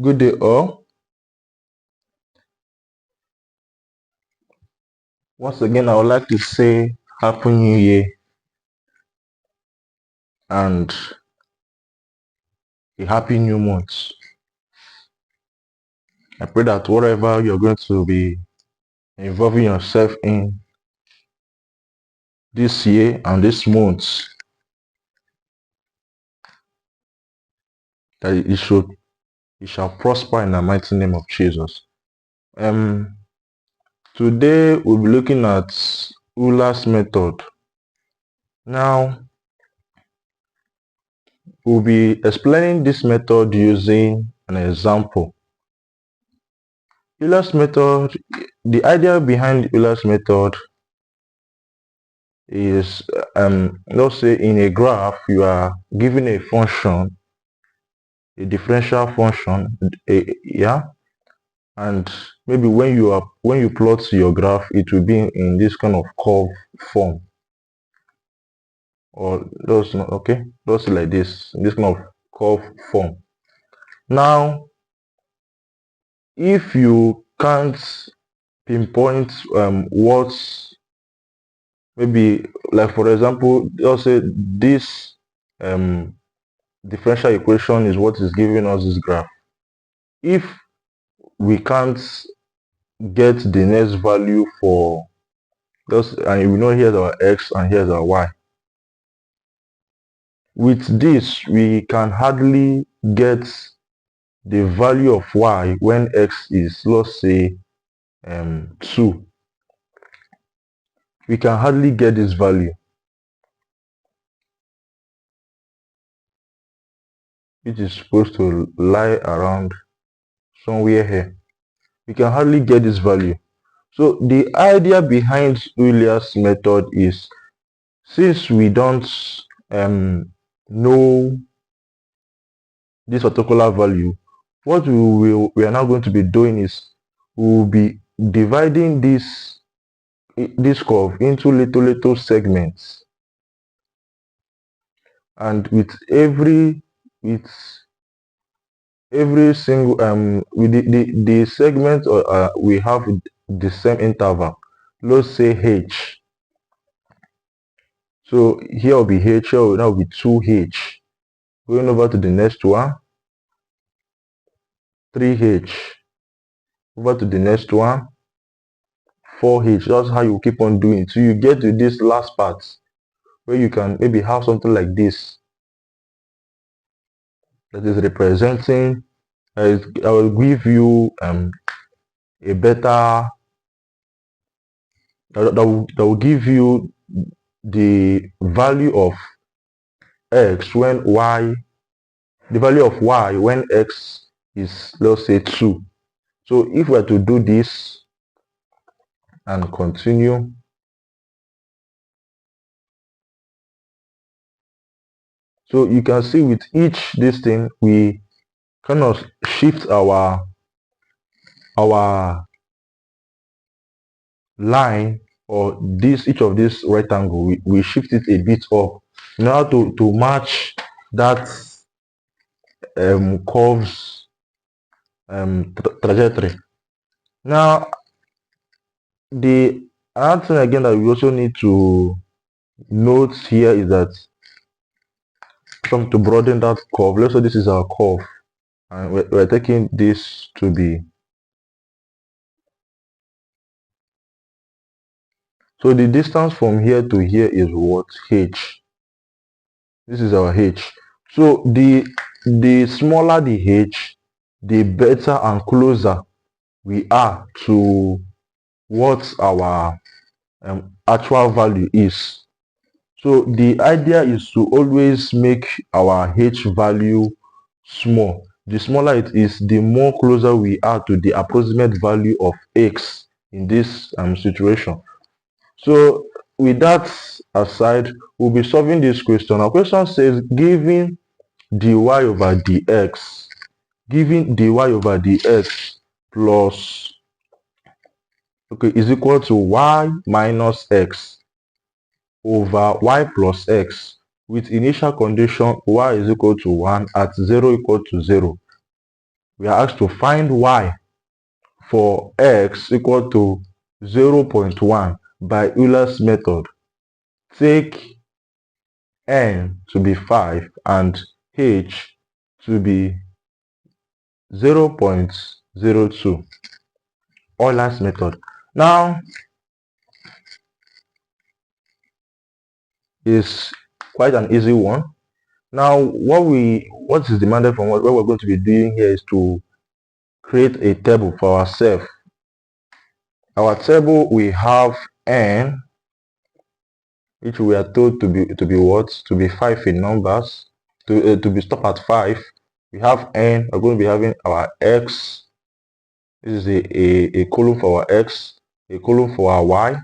Good day all. Once again, I would like to say Happy New Year and a Happy New Month. I pray that whatever you're going to be involving yourself in this year and this month, that it shall prosper in the mighty name of Jesus. Today we'll be looking at Euler's method. Now, we'll be explaining this method using an example. Euler's method, the idea behind Euler's method is, let's say in a graph, you are given a function, a differential function, and maybe when you plot your graph, it will be in this kind of curve form, or those like this, in this kind of curve form. Now, if you can't pinpoint what's maybe, like for example, let's say this differential equation is what is giving us this graph. If we can't get the next value for those, and we know here's our x and here's our y, with this we can hardly get the value of y when x is, let's say, 2. We can hardly get this value, which is supposed to lie around somewhere here. We can hardly get this value. So the idea behind Euler's method is, since we don't know this particular value, what we are now going to be doing is we will be dividing this curve into little segments, and with every single with the segment, we have the same interval. Let's say h. So here will be h, here will now be 2h. Going over to the next one, 3h. Over to the next one, 4h. That's how you keep on doing it. So you get to this last part where you can maybe have something like this that is representing, I will give you a better, that will give you the value of x when y, the value of y when x is, let's say, 2. So if we are to do this and continue, so you can see with each this thing, we kind of shift our line, or each of this rectangle, we shift it a bit up in order to match that curve's trajectory. Now, the other thing again that we also need to note here is that to broaden that curve, let's say this is our curve, and we're taking this to be, so the distance from here to here is what? H. This is our h. So the smaller the h, the better and closer we are to what our actual value is. So the idea is to always make our h value small. The smaller it is, the more closer we are to the approximate value of x in this situation. So with that aside, we'll be solving this question. Our question says, given dy over dx, given dy over dx plus, is equal to y minus x over y plus x, with initial condition y is equal to 1 at 0 equal to 0. we are asked to find y for x equal to 0.1 by Euler's method. Take n to be 5 and h to be 0.02. Euler's method. Now is quite an easy one. Now what is demanded from us, what we're going to be doing here is to create a table for ourselves. Our table, we have n, which we are told to be what? To be 5 in numbers, to be stopped at 5. We have n. We're going to be having our x. This is a column for our x, a column for our y,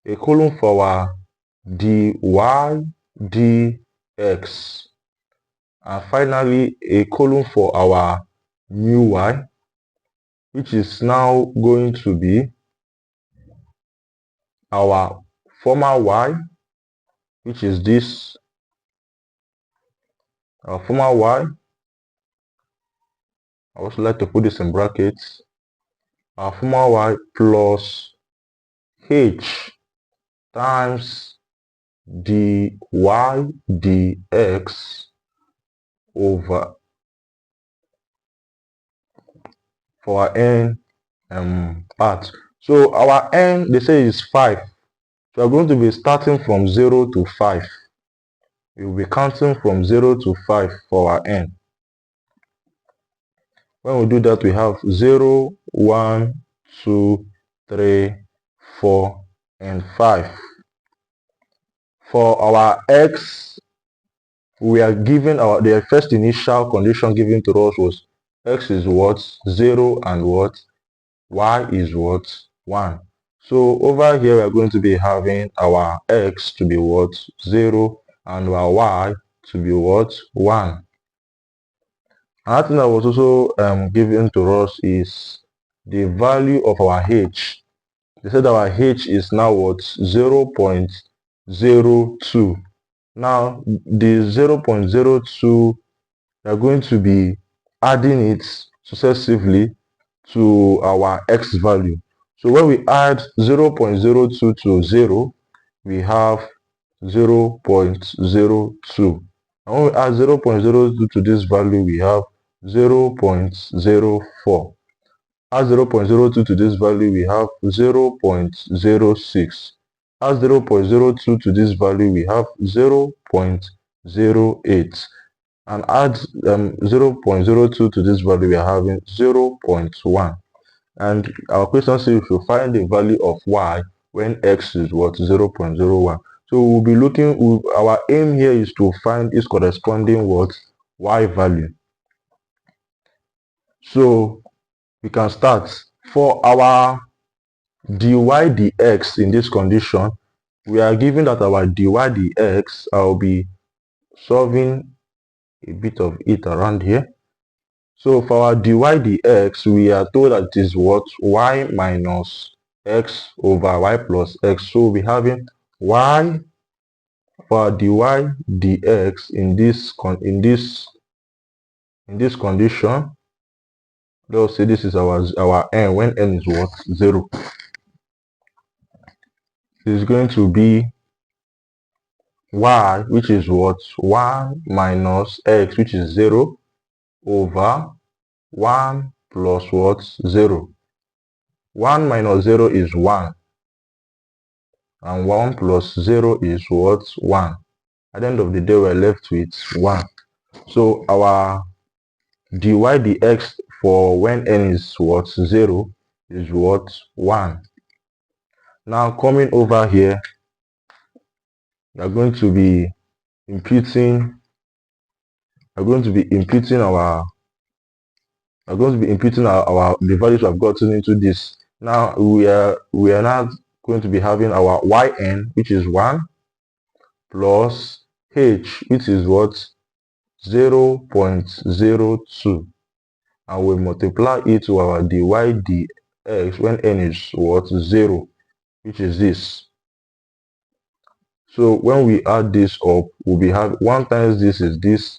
a column for our dy dx, and finally a column for our mu y, which is now going to be our former y, which is this, our former y. I also like to put this in brackets. Our former y plus h times dy dx over for our n part. So our n, they say, is 5. So we're going to be starting from 0 to 5. We will be counting from 0 to 5 for our n. When we do that, we have 0, 1, 2, 3, 4, and 5. For our x, we are given the first initial condition given to us was x is what? 0 and what? Y is what? 1. So over here we are going to be having our x to be what? 0 and our y to be what? 1. Another thing that was also given to us is the value of our h. They said our h is now what? 0.02. Now the 0.02, we are going to be adding it successively to our x value. So when we add 0.02 to 0, we have 0.02. And when we add 0.02 to this value, we have 0.04. Add 0.02 to this value, we have 0.06. Add 0.02 to this value, we have 0.08. And add 0.02 to this value, we are having 0.1. And our question says we should find the value of y when x is what? 0.01. So we'll be looking, our aim here is to find its corresponding what? Y value. So we can start. For our dy dx in this condition, we are given that our dy dx, I'll be solving a bit of it around here. So for our dy dx, we are told that it is what? Y minus x over y plus x. So we'll be having y for our dy dx in this condition. Let's say this is our n when n is what? 0. Is going to be y, which is what? 1 minus x, which is 0, over 1 plus what? 0. 1 minus 0 is 1. And 1 plus 0 is what? 1. At the end of the day, we're left with 1. So our dy dx for when n is what? 0 is what? 1. Now coming over here, we are going to be imputing the values we have gotten into this. Now we are now going to be having our yn, which is 1, plus h, which is what? 0.02, and we multiply it to our dy dx when n is what? 0, which is this. So when we add this up, we'll be having 1 times this is this,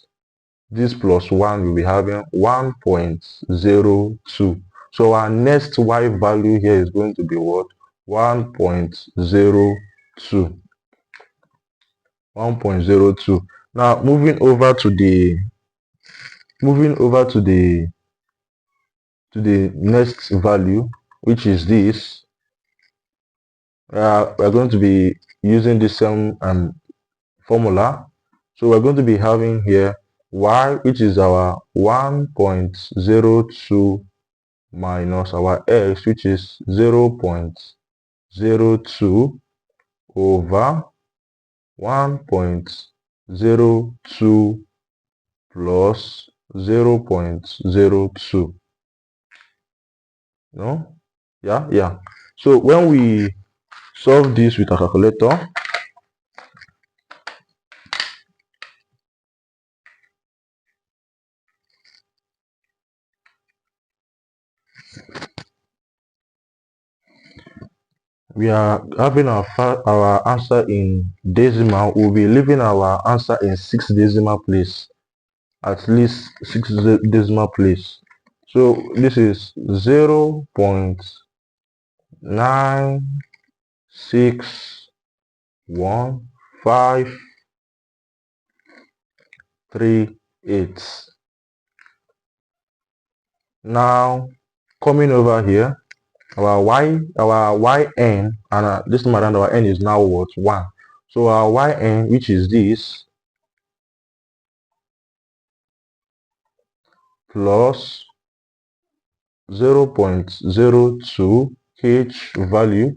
this plus 1 will be having 1.02. So our next y value here is going to be what? 1.02. 1.02. Now moving over to the next value, which is this. We're going to be using the same formula. So we're going to be having here y, which is our 1.02 minus our x, which is 0.02 over 1.02 plus 0.02. No? Yeah. So when we solve this with a calculator, we are having our answer in decimal. We'll be leaving our answer in 6 decimal place, at least 6 decimal place. So this is 0.9615338. Now coming over here, our yn, and this time around our n is now what? 1. So our yn, which is this, plus 0.02 h value,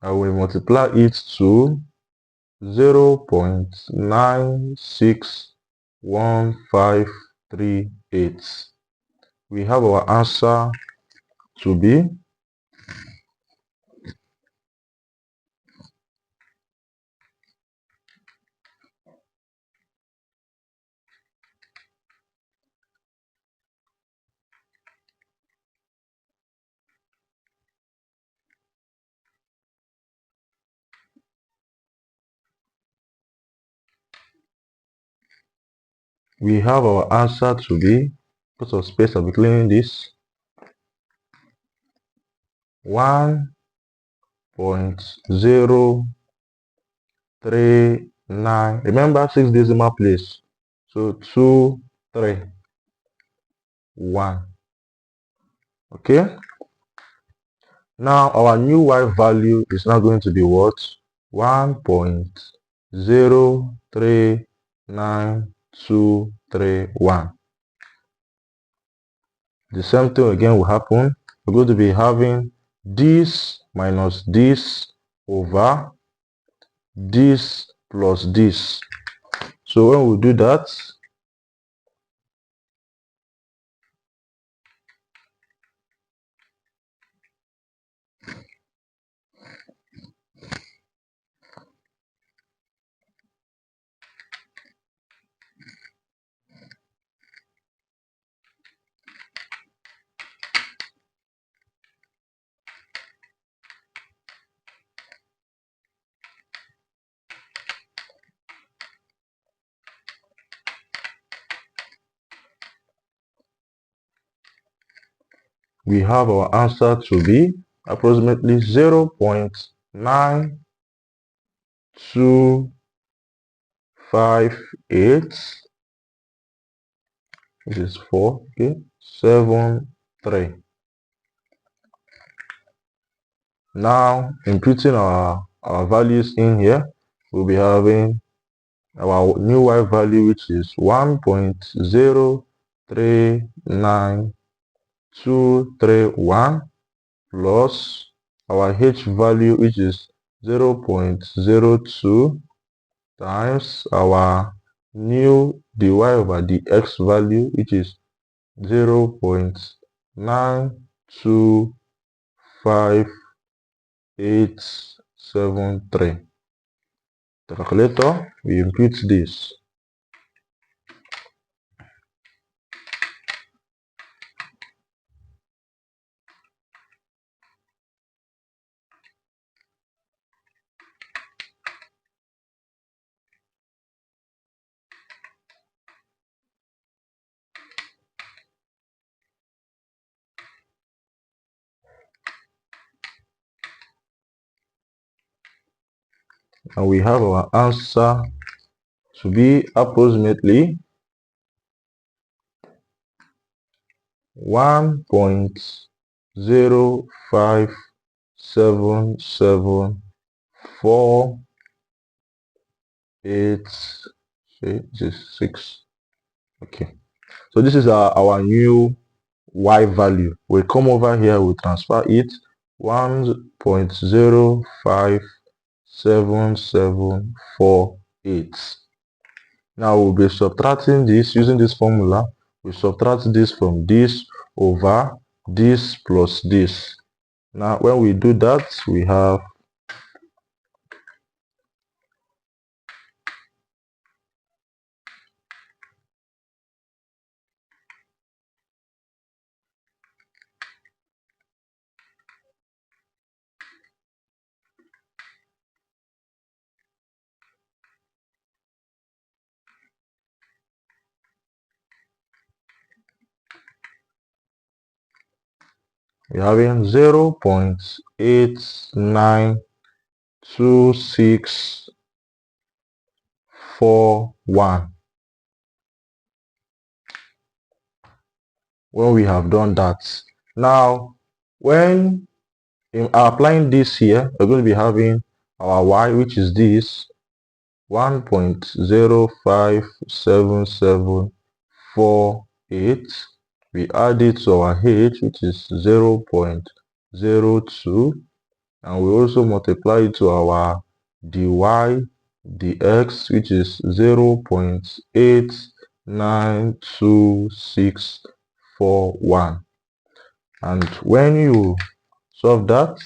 I will multiply it to 0.9615338. We have our answer to be put of space, I'll be cleaning this, 1.039. Remember 6 decimal place. So 231. Okay. Now our new y value is now going to be what? 1.039231. The same thing again will happen. We're going to be having this minus this over this plus this. So when we do that, we have our answer to be approximately 0.9258, which is 4, okay, 73. Now inputting our values in here, we'll be having our new y value, which is 1.039231 plus our h value, which is 0.02 times our new dy over dx value, which is 0.925873. The calculator, we input this. and we have our answer to be approximately 1.0577486. Okay, so this is our new y value. We come over here, we transfer it 1.0577448. Now we'll be subtracting this using this formula. We subtract this from this over this plus this. Now when we do that, we have we're having 0.892641. When we have done that, now when applying this here, we're going to be having our y, which is this 1.0577448. We add it to our h, which is 0.02, and we also multiply it to our dy dx, which is 0.892641. And when you solve that,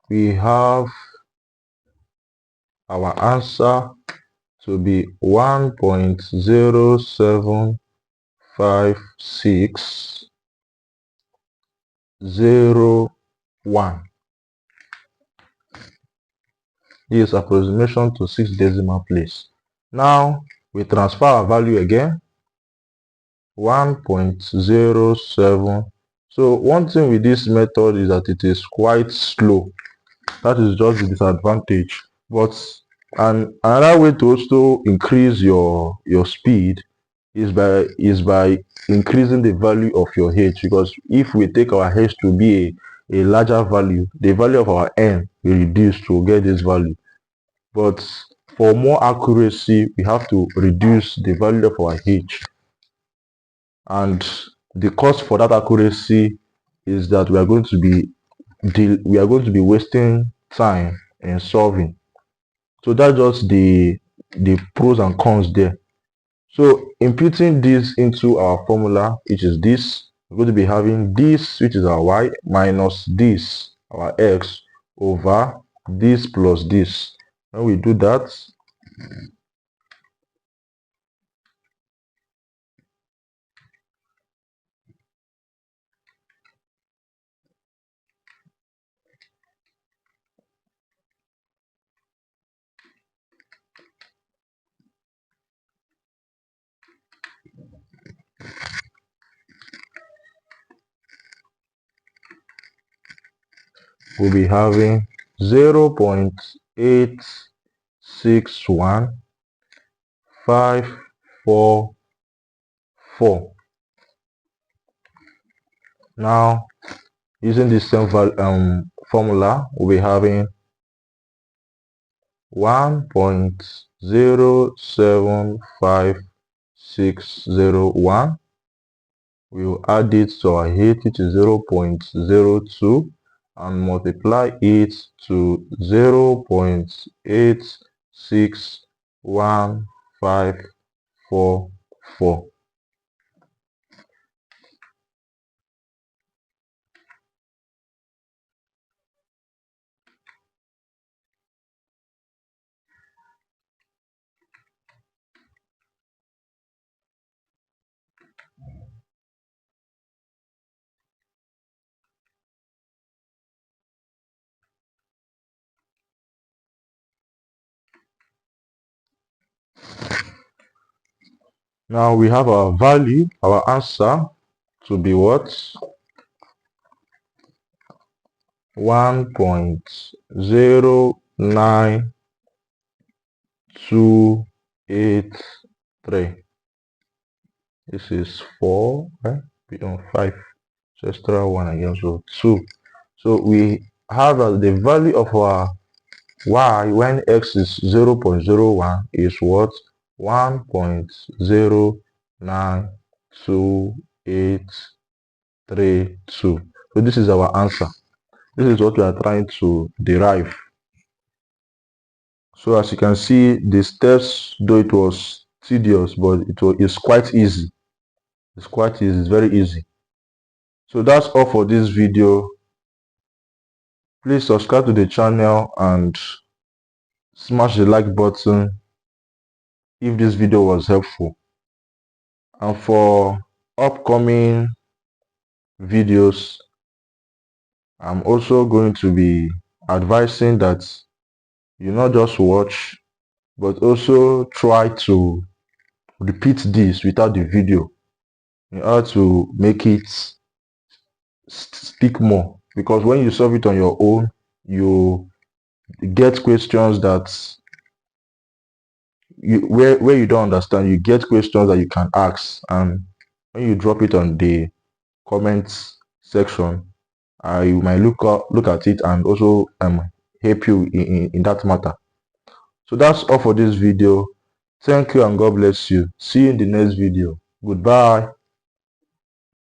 we have our answer to be 1.07561. This is approximation to 6 decimal place. Now we transfer our value again, 1.07. So one thing with this method is that it is quite slow. That is just the disadvantage. But another way to also increase your speed is by increasing the value of your h, because if we take our h to be a larger value, the value of our n will reduce to get this value. But for more accuracy, we have to reduce the value of our h, and the cost for that accuracy is that we are going to be wasting time in solving. So that's just the pros and cons there. So imputing this into our formula, which is this, we're going to be having this, which is our y, minus this, our x, over this plus this. When we do that, we'll be having 0.861544. Now, using the same formula, we'll be having 1.075601. We will add it to our h, which is 0.02, and multiply it to 0.861544. Now we have our value, our answer to be what? 1.09283. This is 4, right? We on 5. So extra 1 again, so 2. So we have the value of our y when x is 0.01 is what? 1.09282. So this is our answer. This is what we are trying to derive. So as you can see, the steps, though it was tedious, but it's quite easy. It's quite easy. It's very easy. So that's all for this video. Please subscribe to the channel and smash the like button if this video was helpful. And for upcoming videos, I'm also going to be advising that you not just watch, but also try to repeat this without the video in order to make it stick more. Because when you solve it on your own, you get questions that where you don't understand, you get questions that you can ask, and when you drop it on the comments section, I might look at it and also help you in that matter. So that's all for this video. Thank you and God bless you. See you in the next video. Goodbye.